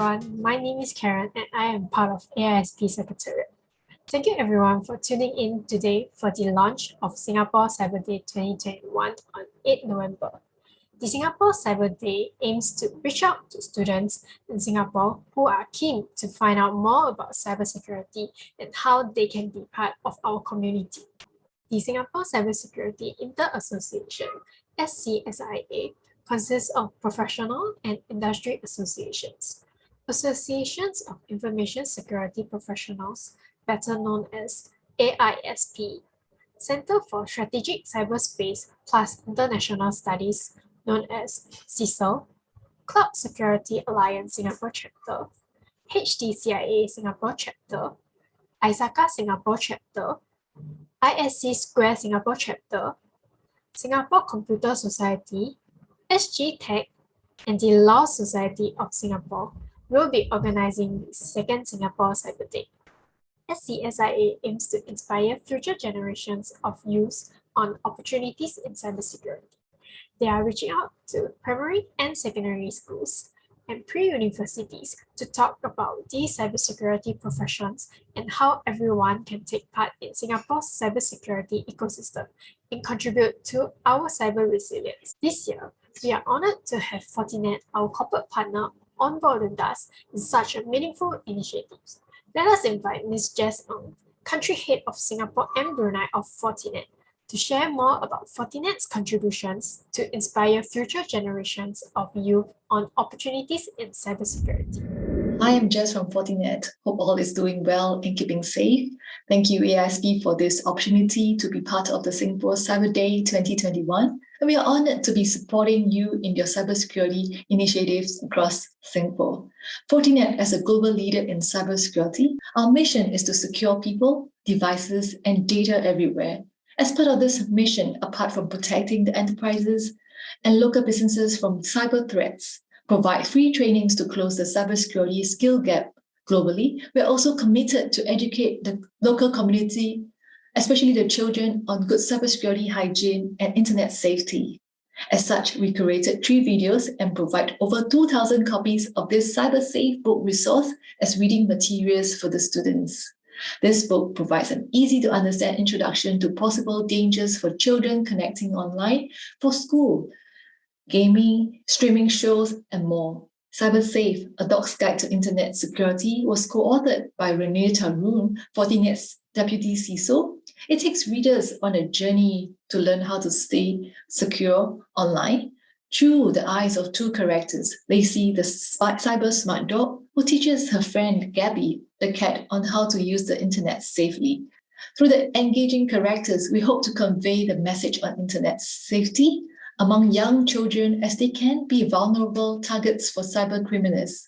everyone, my name is Karen and I am part of AiSP Secretariat. Thank you everyone for tuning in today for the launch of Singapore Cyber Day 2021 on 8 November. The Singapore Cyber Day aims to reach out to students in Singapore who are keen to find out more about cybersecurity and how they can be part of our community. The Singapore Cybersecurity Inter-Association, SCSIA, consists of professional and industry associations. Associations of Information Security Professionals, better known as AiSP, Center for Strategic Cyberspace plus International Studies, known as CISA, Cloud Security Alliance Singapore Chapter, HTCIA Singapore Chapter, ISACA Singapore Chapter, ISC Square Singapore Chapter, Singapore Computer Society, SGTech, and the Law Society of Singapore will be organizing the second Singapore Cyber Day. SCSIA aims to inspire future generations of youth on opportunities in cybersecurity. They are reaching out to primary and secondary schools and pre-universities to talk about these cybersecurity professions and how everyone can take part in Singapore's cybersecurity ecosystem and contribute to our cyber resilience. This year, we are honored to have Fortinet, our corporate partner, on board with us in such a meaningful initiative. Let us invite Ms. Jess Ng, Country Head of Singapore and Brunei of Fortinet, to share more about Fortinet's contributions to inspire future generations of youth on opportunities in cybersecurity. Hi, I'm Jess from Fortinet. Hope all is doing well and keeping safe. Thank you, AiSP, for this opportunity to be part of the Singapore Cyber Day 2021. And we are honored to be supporting you in your cybersecurity initiatives across Singapore. Fortinet, as a global leader in cybersecurity, our mission is to secure people, devices, and data everywhere. As part of this mission, apart from protecting the enterprises and local businesses from cyber threats, provide free trainings to close the cybersecurity skill gap globally, we're also committed to educate the local community, especially the children, on good cybersecurity hygiene and internet safety. As such, we curated 3 videos and provide over 2,000 copies of this cyber safe book resource as reading materials for the students. This book provides an easy-to-understand introduction to possible dangers for children connecting online, for school, gaming, streaming shows, and more. Cybersafe, a dog's guide to internet security, was co-authored by Renee Tarun, Fortinet's deputy CISO. It takes readers on a journey to learn how to stay secure online through the eyes of 2 characters, Lacey, the cyber smart dog, who teaches her friend Gabby, the cat, on how to use the internet safely. Through the engaging characters, we hope to convey the message on internet safety among young children, as they can be vulnerable targets for cyber criminals.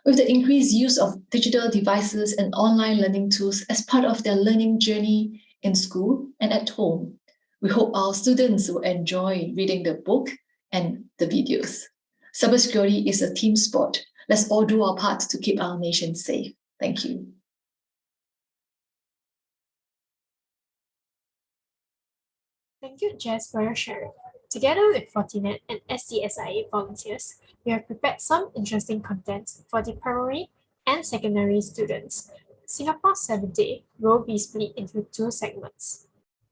With the increased use of digital devices and online learning tools as part of their learning journey in school and at home, we hope our students will enjoy reading the book and the videos. Cybersecurity is a team sport. Let's all do our part to keep our nation safe. Thank you. Thank you, Jess, for your sharing. Together with Fortinet and SCSIA volunteers, we have prepared some interesting content for the primary and secondary students. Singapore Cyber Day will be split into 2 segments.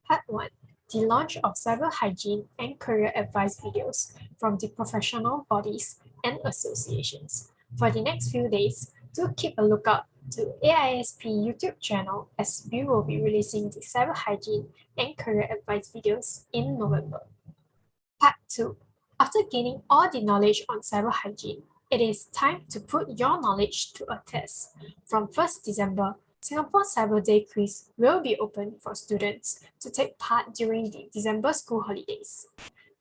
Part 1, the launch of cyber hygiene and career advice videos from the professional bodies and associations. For the next few days, do keep a lookout to AiSP YouTube channel, as we will be releasing the cyber hygiene and career advice videos in November. Part 2. After gaining all the knowledge on cyber hygiene, it is time to put your knowledge to a test. From 1st December, Singapore Cyber Day quiz will be open for students to take part during the December school holidays.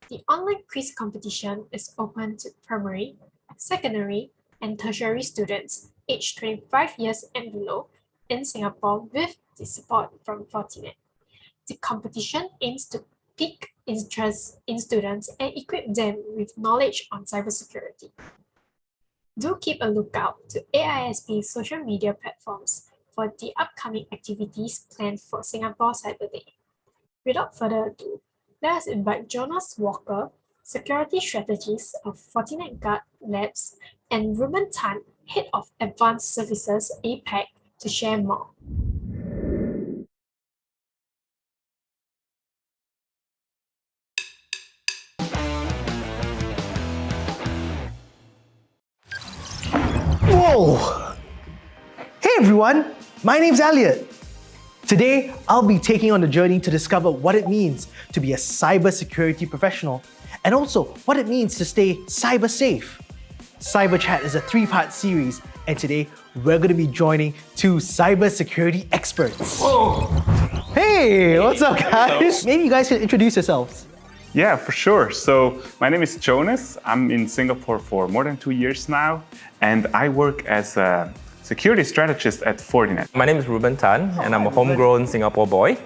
The online quiz competition is open to primary, secondary, and tertiary students aged 25 years and below in Singapore with the support from Fortinet. The competition aims to pique interest in students and equip them with knowledge on cybersecurity. Do keep a lookout to AiSP's social media platforms for the upcoming activities planned for Singapore Cyber Day. Without further ado, let us invite Jonas Walker, Security Strategist of Fortinet Guard Labs, and Ruben Tan, Head of Advanced Services, APAC, to share more. Whoa! Hey everyone, my name's Elliot. Today, I'll be taking on a journey to discover what it means to be a cybersecurity professional and also what it means to stay cyber safe. Cyber Chat is a 3-part series, and today we're going to be joining 2 cybersecurity experts. Whoa! Hey, what's up guys? Maybe you guys can introduce yourselves. Yeah, for sure. So my name is Jonas. I'm in Singapore for more than 2 years now, and I work as a security strategist at Fortinet. My name is Ruben Tan, and I'm a homegrown Singapore boy.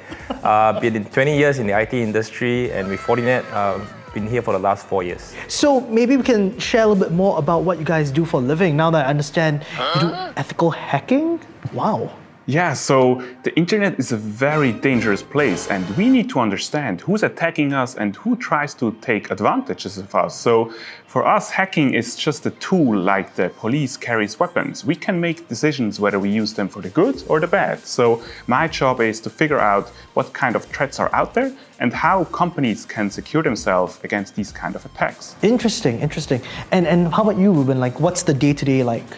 Been 20 years in the IT industry, and with Fortinet, been here for the last 4 years. So maybe we can share a little bit more about what you guys do for a living now that I understand you do ethical hacking? Wow. Yeah, so the internet is a very dangerous place, and we need to understand who's attacking us and who tries to take advantages of us. So for us, hacking is just a tool like the police carries weapons. We can make decisions whether we use them for the good or the bad. So my job is to figure out what kind of threats are out there and how companies can secure themselves against these kind of attacks. Interesting. And how about you, Ruben? Like, what's the day-to-day like?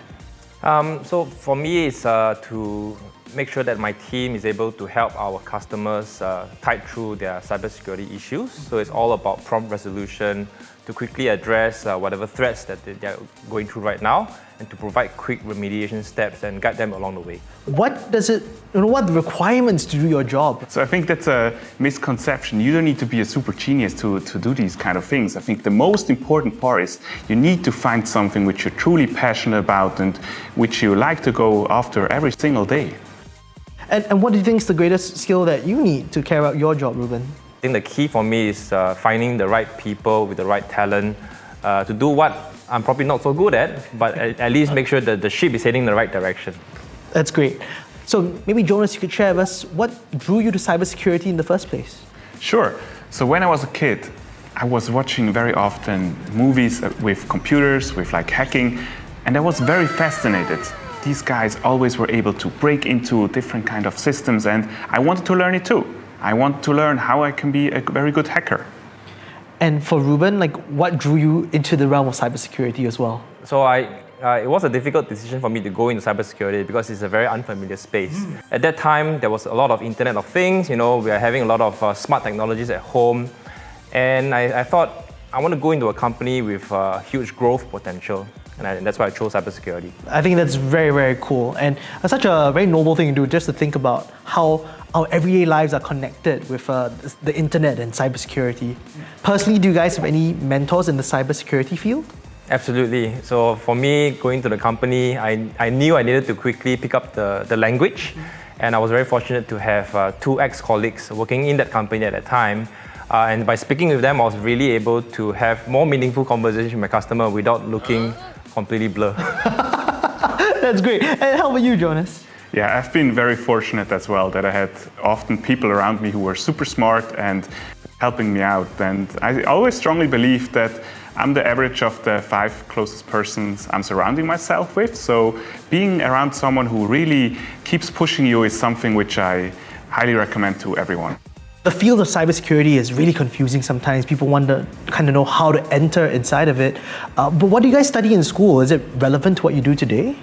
So for me, it's to make sure that my team is able to help our customers tide through their cybersecurity issues. So it's all about prompt resolution to quickly address whatever threats that they're going through right now, and to provide quick remediation steps and guide them along the way. What are the requirements to do your job? So I think that's a misconception. You don't need to be a super genius to do these kind of things. I think the most important part is you need to find something which you're truly passionate about and which you like to go after every single day. And what do you think is the greatest skill that you need to carry out your job, Ruben? I think the key for me is finding the right people with the right talent to do what I'm probably not so good at, but at least make sure that the ship is heading in the right direction. That's great. So maybe Jonas, you could share with us what drew you to cybersecurity in the first place? Sure. So when I was a kid, I was watching very often movies with computers, with like hacking, and I was very fascinated. These guys always were able to break into different kind of systems, and I wanted to learn it too. I want to learn how I can be a very good hacker. And for Ruben, like, what drew you into the realm of cybersecurity as well? So it was a difficult decision for me to go into cybersecurity because it's a very unfamiliar space. At that time, there was a lot of Internet of Things. We are having a lot of smart technologies at home, and I thought I want to go into a company with huge growth potential. And that's why I chose cybersecurity. I think that's very, very cool. And it's such a very noble thing to do, just to think about how our everyday lives are connected with the internet and cybersecurity. Personally, do you guys have any mentors in the cybersecurity field? Absolutely. So for me, going to the company, I knew I needed to quickly pick up the language. And I was very fortunate to have 2 ex-colleagues working in that company at that time. And by speaking with them, I was really able to have more meaningful conversations with my customer without looking completely blur. That's great. And how about you, Jonas? Yeah, I've been very fortunate as well that I had often people around me who were super smart and helping me out. And I always strongly believe that I'm the average of the 5 closest persons I'm surrounding myself with. So being around someone who really keeps pushing you is something which I highly recommend to everyone. The field of cybersecurity is really confusing sometimes. People want to kind of know how to enter inside of it. But what do you guys study in school? Is it relevant to what you do today?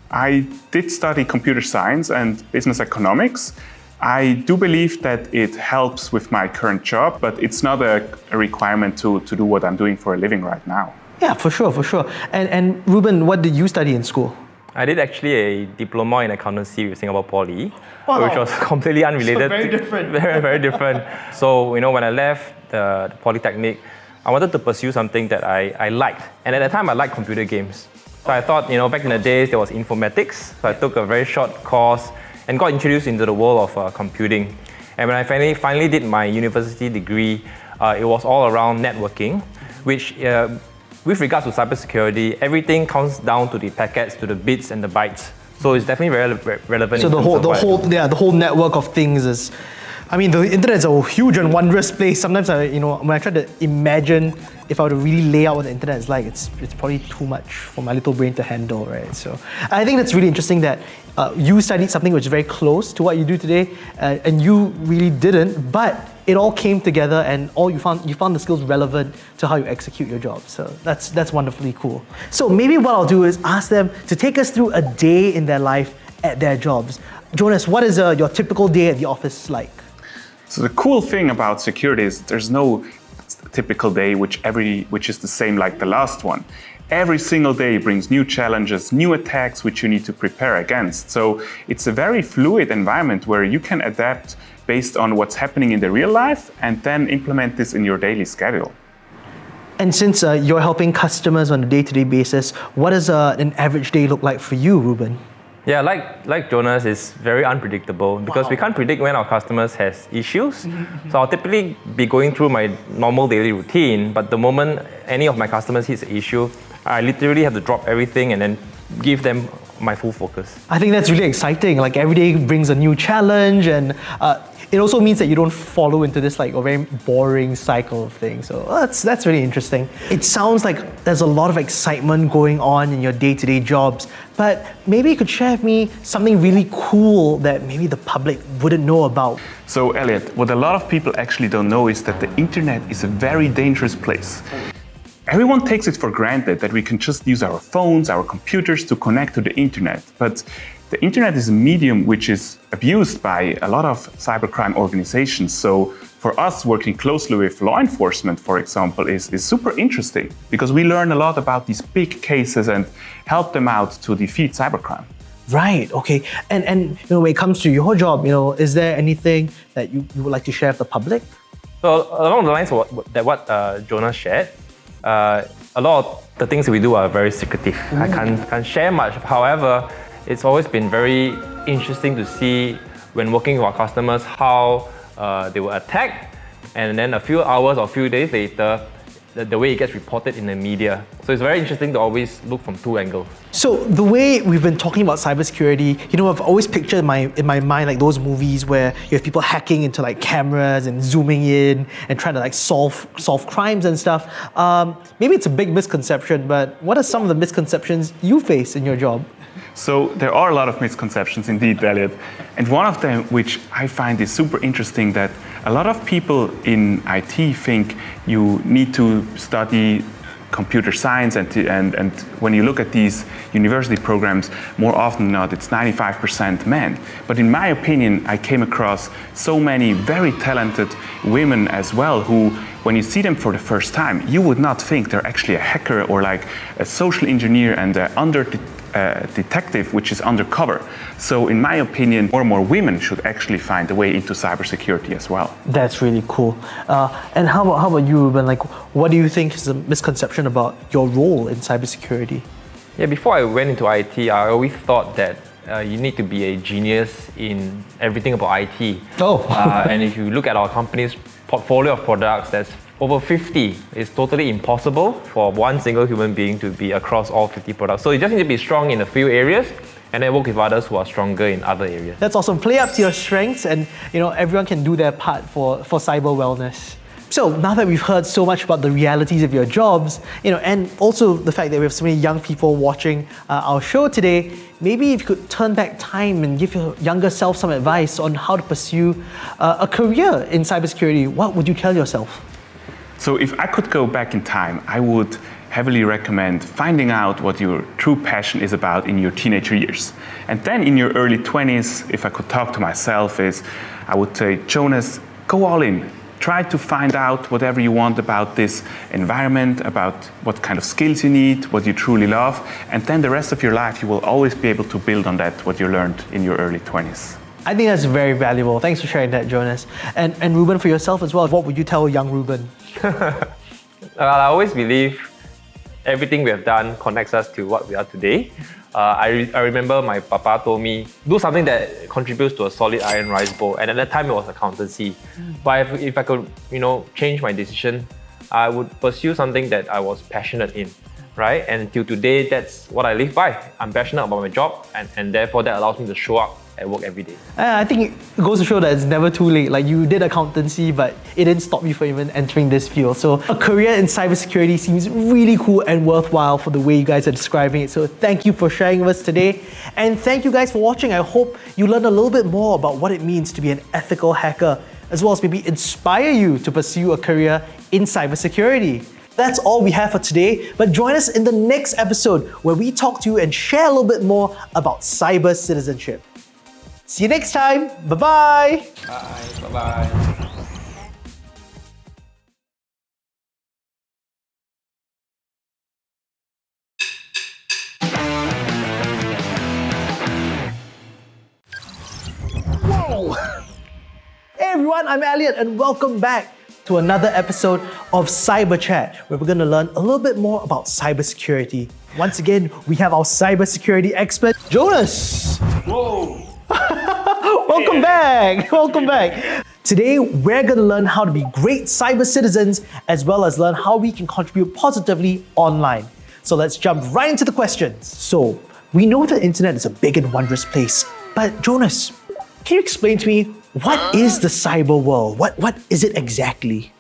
I did study computer science and business economics. I do believe that it helps with my current job, but it's not a requirement to do what I'm doing for a living right now. Yeah, for sure. And Ruben, what did you study in school? I did actually a diploma in accountancy with Singapore Poly, Wow. which was completely unrelated. So very different. Very different. So, when I left the Polytechnic, I wanted to pursue something that I liked. And at that time, I liked computer games. So I thought, back in the days, there was informatics. So I took a very short course and got introduced into the world of computing. And when I finally did my university degree, it was all around networking, which with regards to cybersecurity, everything comes down to the packets, to the bits and the bytes. So it's definitely very relevant. So the whole network of things is I mean, the internet is a huge and wondrous place. Sometimes when I try to imagine if I were to really lay out what the internet is like, it's probably too much for my little brain to handle, right? So I think that's really interesting that you studied something which is very close to what you do today, and you really didn't, but it all came together and you found the skills relevant to how you execute your job. So that's wonderfully cool. So maybe what I'll do is ask them to take us through a day in their life at their jobs. Jonas, what is your typical day at the office like? So the cool thing about security is there's no typical day which is the same like the last one. Every single day brings new challenges, new attacks which you need to prepare against. So it's a very fluid environment where you can adapt based on what's happening in the real life and then implement this in your daily schedule. And since you're helping customers on a day-to-day basis, what does an average day look like for you, Ruben? Yeah, like Jonas, it's very unpredictable because we can't predict when our customers has issues. So I'll typically be going through my normal daily routine, but the moment any of my customers hits an issue, I literally have to drop everything and then give them my full focus. I think that's really exciting. Like every day brings a new challenge, and it also means that you don't follow into this like a very boring cycle of things. So that's really interesting. It sounds like there's a lot of excitement going on in your day-to-day jobs, but maybe you could share with me something really cool that maybe the public wouldn't know about. So Elliot, what a lot of people actually don't know is that the internet is a very dangerous place. Everyone takes it for granted that we can just use our phones, our computers to connect to the internet. But the internet is a medium which is abused by a lot of cybercrime organizations. So for us, working closely with law enforcement, for example, is super interesting because we learn a lot about these big cases and help them out to defeat cybercrime. Right, okay. And when it comes to your job, is there anything that you would like to share with the public? So along the lines of what Jonas shared, a lot of the things that we do are very secretive. I can't share much. However, it's always been very interesting to see when working with our customers how they were attacked, and then a few hours or a few days later, the way it gets reported in the media. So it's very interesting to always look from two angles. So the way we've been talking about cybersecurity, I've always pictured in my mind like those movies where you have people hacking into like cameras and zooming in and trying to like solve crimes and stuff. Maybe it's a big misconception, but what are some of the misconceptions you face in your job? So there are a lot of misconceptions indeed, Elliot. And one of them, which I find is super interesting, that a lot of people in IT think you need to study computer science, and when you look at these university programs, more often than not, it's 95% men. But in my opinion, I came across so many very talented women as well who, when you see them for the first time, you would not think they're actually a hacker or like a social engineer and detective, which is undercover. So in my opinion, more and more women should actually find a way into cybersecurity as well. That's really cool. And how about you, Ruben? Like, what do you think is a misconception about your role in cybersecurity? Yeah, before I went into IT, I always thought that you need to be a genius in everything about IT. Oh. And if you look at our company's portfolio of products, that's over 50. It's totally impossible for one single human being to be across all 50 products. So you just need to be strong in a few areas and then work with others who are stronger in other areas. That's awesome. Play up to your strengths, and everyone can do their part for cyber wellness. So now that we've heard so much about the realities of your jobs, and also the fact that we have so many young people watching our show today, maybe if you could turn back time and give your younger self some advice on how to pursue a career in cybersecurity, what would you tell yourself? So if I could go back in time, I would heavily recommend finding out what your true passion is about in your teenager years. And then in your early 20s, if I could talk to myself, I would say, Jonas, go all in. Try to find out whatever you want about this environment, about what kind of skills you need, what you truly love, and then the rest of your life you will always be able to build on that, what you learned in your early 20s. I think that's very valuable. Thanks for sharing that, Jonas. And Ruben, for yourself as well, what would you tell young Ruben? I always believe everything we have done connects us to what we are today. I remember my papa told me, do something that contributes to a solid iron rice bowl. And at that time, it was accountancy. But if I could, change my decision, I would pursue something that I was passionate in, right? And till today, that's what I live by. I'm passionate about my job, and therefore that allows me to show up at work every day. I think it goes to show that it's never too late. Like you did accountancy, but it didn't stop you from even entering this field. So a career in cybersecurity seems really cool and worthwhile for the way you guys are describing it. So thank you for sharing with us today. And thank you guys for watching. I hope you learned a little bit more about what it means to be an ethical hacker, as well as maybe inspire you to pursue a career in cybersecurity. That's all we have for today, but join us in the next episode where we talk to you and share a little bit more about cyber citizenship. See you next time. Bye-bye. Bye. Bye-bye. Whoa! Hey everyone, I'm Elliot and welcome back to another episode of Cyber Chat, where we're going to learn a little bit more about cybersecurity. Once again, we have our cybersecurity expert, Jonas. Whoa! Welcome back. Welcome back. Today, we're going to learn how to be great cyber citizens, as well as learn how we can contribute positively online. So let's jump right into the questions. So, we know the internet is a big and wondrous place, but Jonas, can you explain to me, what is the cyber world? What is it exactly?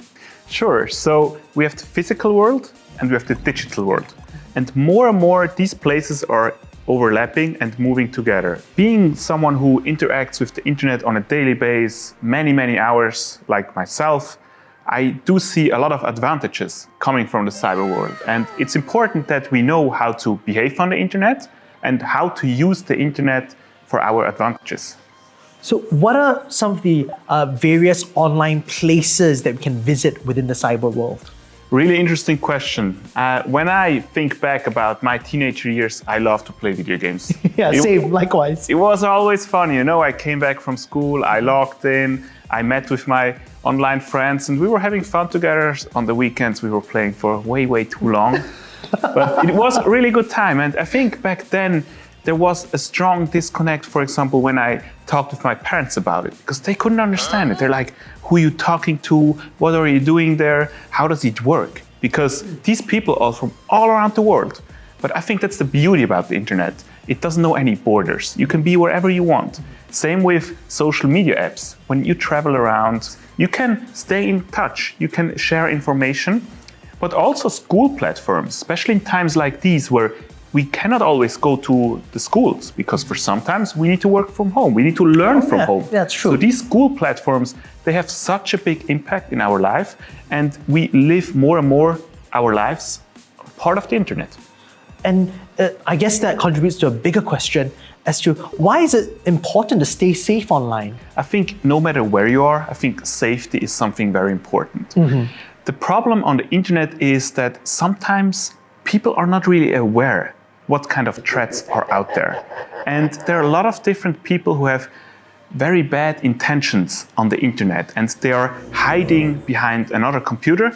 Sure. So we have the physical world and we have the digital world. And more these places are overlapping and moving together. Being someone who interacts with the internet on a daily basis, many hours, like myself, I do see a lot of advantages coming from the cyber world. And it's important that we know how to behave on the internet and how to use the internet for our advantages. So what are some of the various online places that we can visit within the cyber world? Really interesting question. When I think back about my teenage years, I love to play video games. Yeah, same, likewise. It was always fun, you know, I came back from school, I logged in, I met with my online friends and we were having fun together. On the weekends we were playing for way too long. But it was a really good time, and I think back then there was a strong disconnect, for example, when I talked with my parents about it, because they couldn't understand it. They're like, who are you talking to? What are you doing there? How does it work? Because these people are from all around the world. But I think that's the beauty about the internet. It doesn't know any borders. You can be wherever you want. Same with social media apps. When you travel around, you can stay in touch. You can share information, but also school platforms, especially in times like these where we cannot always go to the schools because for sometimes we need to work from home. We need to learn from home. That's true. So these school platforms, they have such a big impact in our life, and we live more and more our lives part of the internet. And I guess that contributes to a bigger question as to why is it important to stay safe online? I think no matter where you are, I think safety is something very important. The problem on the internet is that sometimes people are not really aware what kind of threats are out there. And there are a lot of different people who have very bad intentions on the internet, and they are hiding behind another computer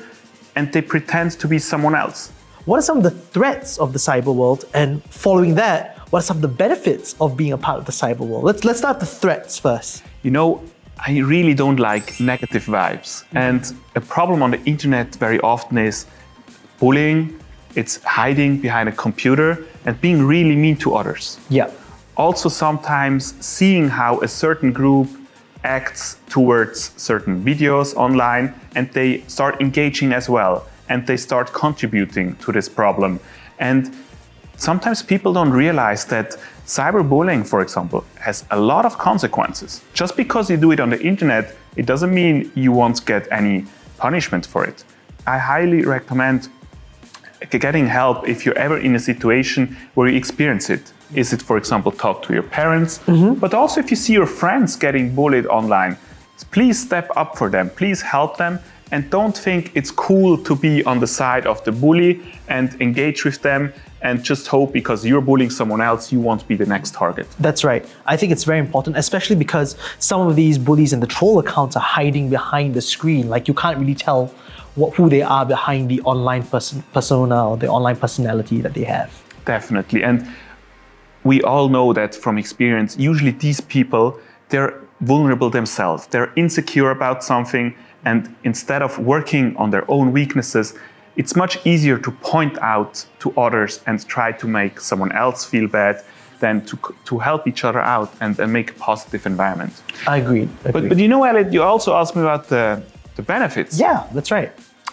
and they pretend to be someone else. What are some of the threats of the cyber world? And following that, what are some of the benefits of being a part of the cyber world? Let's start with the threats first. You know, I really don't like negative vibes. And a problem on the internet very often is bullying, it's hiding behind a computer and being really mean to others. Yeah. Also sometimes seeing how a certain group acts towards certain videos online and they start engaging as well and they start contributing to this problem. And sometimes people don't realize that cyberbullying, for example, has a lot of consequences. Just because you do it on the internet, it doesn't mean you won't get any punishment for it. I highly recommend getting help if you're ever in a situation where you experience it. Is it, for example, talk to your parents, but also if you see your friends getting bullied online, please step up for them, please help them, and don't think it's cool to be on the side of the bully and engage with them and just hope because you're bullying someone else, you won't be the next target. That's right. I think it's very important, especially because some of these bullies and the troll accounts are hiding behind the screen. Like you can't really tell who they are behind the online persona or the online personality that they have. Definitely. And we all know that from experience, usually these people, they're vulnerable themselves. They're insecure about something. And instead of working on their own weaknesses, it's much easier to point out to others and try to make someone else feel bad. than to help each other out and make a positive environment. I agree. But you know, Elliot, you also asked me about the benefits. Yeah, that's right.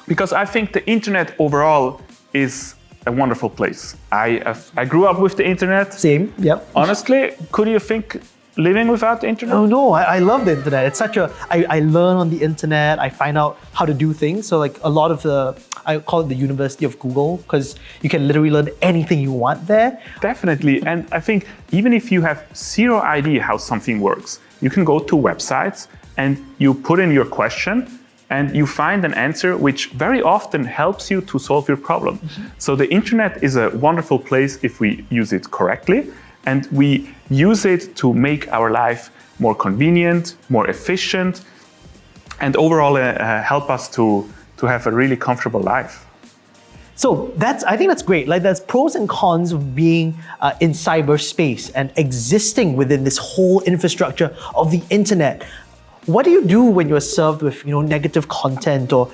Because I think the internet overall is a wonderful place. I grew up with the internet. Same, yep. Honestly, could you think living without the internet? Oh no, I love the internet. It's such I learn on the internet, I find out how to do things. So like a lot of I call it the University of Google, because you can literally learn anything you want there. Definitely, and I think even if you have zero idea how something works, you can go to websites and you put in your question and you find an answer which very often helps you to solve your problem. So the internet is a wonderful place if we use it correctly, and we use it to make our life more convenient, more efficient, and overall help us to have a really comfortable life. So I think that's great. Like there's pros and cons of being in cyberspace and existing within this whole infrastructure of the internet. What do you do when you're served with negative content or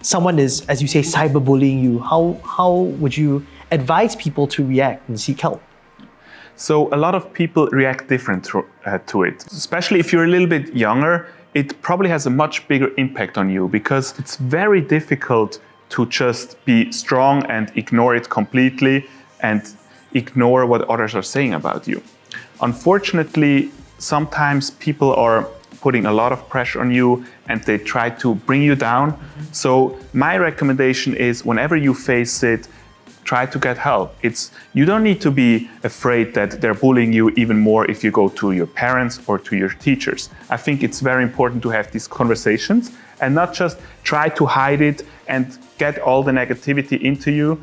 someone is, as you say, cyberbullying you? How would you advise people to react and seek help? So a lot of people react different to it. Especially if you're a little bit younger, it probably has a much bigger impact on you because it's very difficult to just be strong and ignore it completely and ignore what others are saying about you. Unfortunately, sometimes people are putting a lot of pressure on you and they try to bring you down. So my recommendation is whenever you face it, try to get help. You don't need to be afraid that they're bullying you even more if you go to your parents or to your teachers. I think it's very important to have these conversations and not just try to hide it and get all the negativity into you,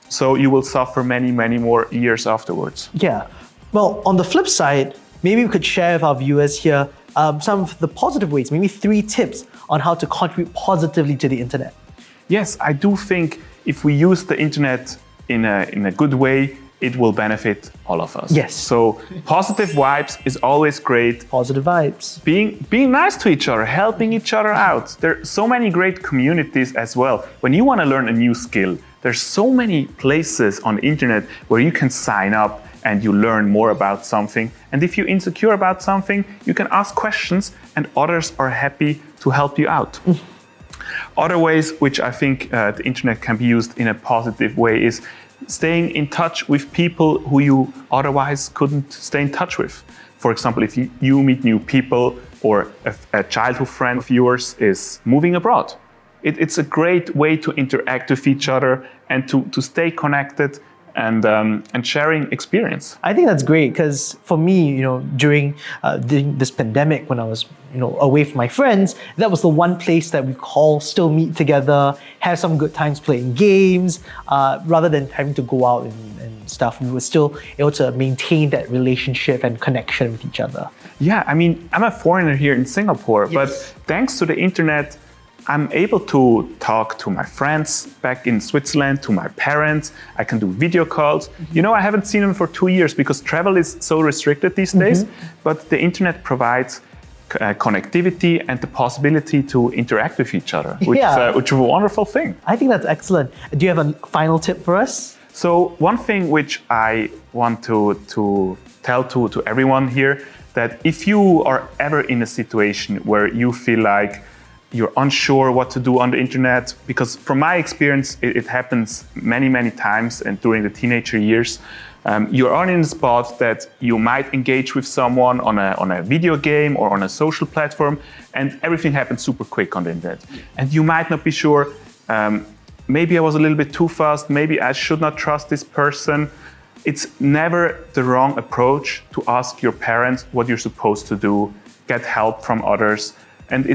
so you will suffer many, many more years afterwards. Yeah. Well, on the flip side, maybe we could share with our viewers here some of the positive ways, maybe 3 tips on how to contribute positively to the internet. Yes, I do think if we use the internet in a good way, it will benefit all of us. Yes. So positive vibes is always great. Positive vibes. Being nice to each other, helping each other out. There are so many great communities as well. When you want to learn a new skill, there's so many places on the internet where you can sign up and you learn more about something. And if you're insecure about something, you can ask questions and others are happy to help you out. Other ways which I think the internet can be used in a positive way is staying in touch with people who you otherwise couldn't stay in touch with. For example, if you meet new people or a childhood friend of yours is moving abroad. It's a great way to interact with each other and to stay connected and sharing experience. I think that's great because for me, during this pandemic, when I was away from my friends, that was the one place that we all still meet together, have some good times playing games, rather than having to go out and stuff. We were still able to maintain that relationship and connection with each other. Yeah, I mean, I'm a foreigner here in Singapore, yes. But thanks to the internet, I'm able to talk to my friends back in Switzerland, to my parents. I can do video calls. I haven't seen them for 2 years because travel is so restricted these days, but the internet provides connectivity and the possibility to interact with each other, which is a wonderful thing. I think that's excellent. Do you have a final tip for us? So one thing which I want to tell to everyone here, that if you are ever in a situation where you feel like you're unsure what to do on the internet, because from my experience, it happens many, many times and during the teenager years, you're on in a spot that you might engage with someone on a video game or on a social platform, and everything happens super quick on the internet. And you might not be sure, maybe I was a little bit too fast, maybe I should not trust this person. It's never the wrong approach to ask your parents what you're supposed to do, get help from others. And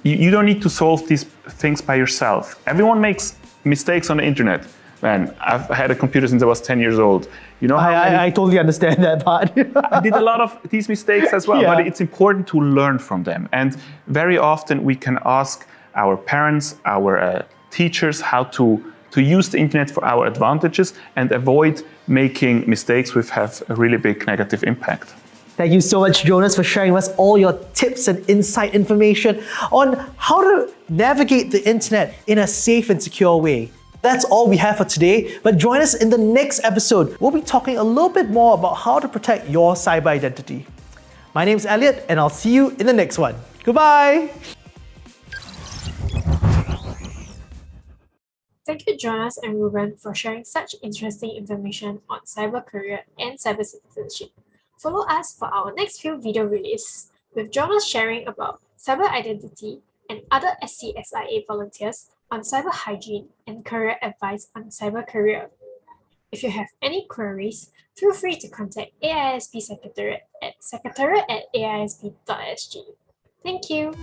you don't need to solve these things by yourself. Everyone makes mistakes on the internet. Man, I've had a computer since I was 10 years old. I totally understand that part. I did a lot of these mistakes as well, but it's important to learn from them. And very often we can ask our parents, our teachers, how to use the internet for our advantages and avoid making mistakes which have a really big negative impact. Thank you so much, Jonas, for sharing with us all your tips and insight information on how to navigate the internet in a safe and secure way. That's all we have for today, but join us in the next episode. We'll be talking a little bit more about how to protect your cyber identity. My name's Elliot, and I'll see you in the next one. Goodbye! Thank you, Jonas and Ruben, for sharing such interesting information on cyber career and cyber citizenship. Follow us for our next few video release, with Jonas sharing about cyber identity and other SCSIA volunteers on cyber hygiene and career advice on cyber career. If you have any queries, feel free to contact AISP Secretariat at secretariat@aisp.sg. Thank you.